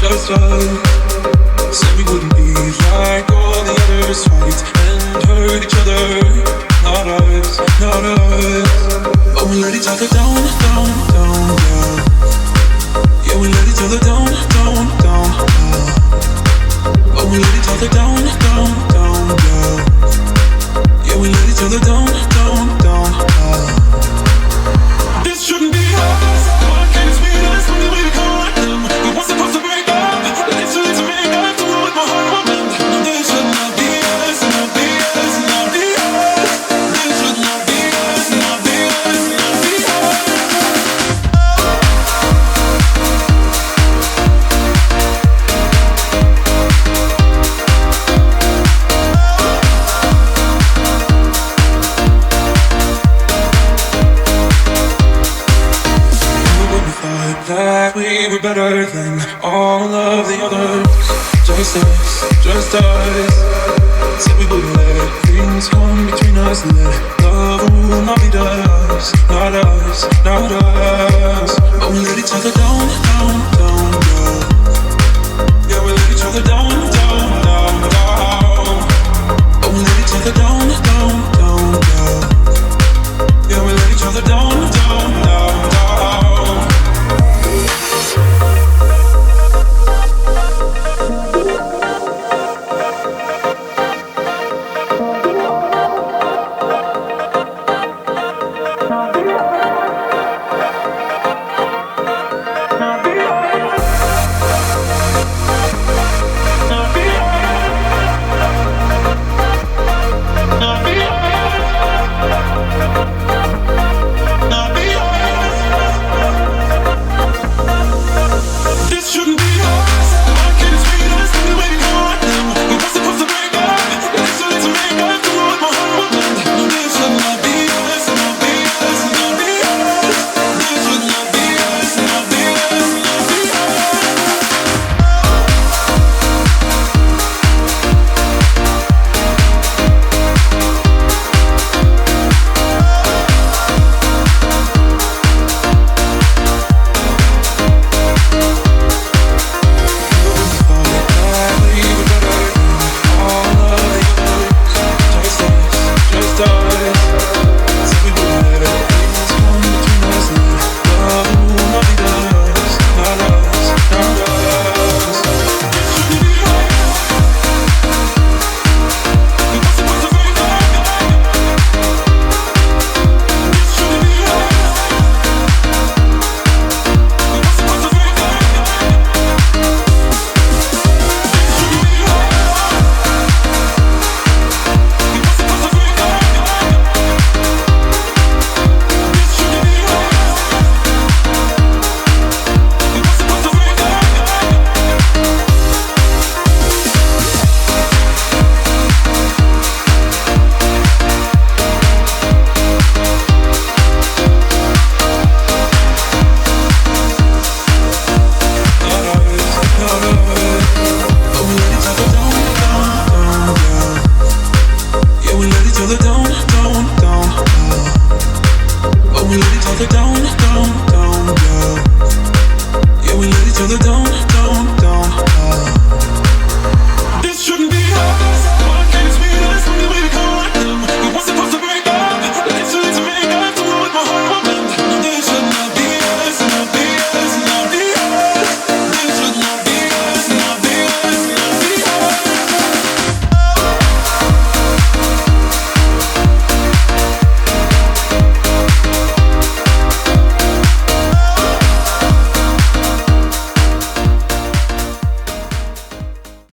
just us. Said we wouldn't be like all the others, fight and hurt each other. Not us, not us. But we let each other down, down, down, down. Yeah, we let each other down, down, down, down. But we let each other down, down, down, down. Yeah, we let each other down, down, down, down. This shouldn't be us. Why can't it be us when we become like them? We weren't supposed to break up. It's too late to make up. To know what my heart wants. This should not be us, not be us, not be us. This should not be us, not be us, not be us. That we were better than all of the others. Just us. Said we wouldn't let things come between us. Let love rule, not be us, not us, not us. But we let each other down.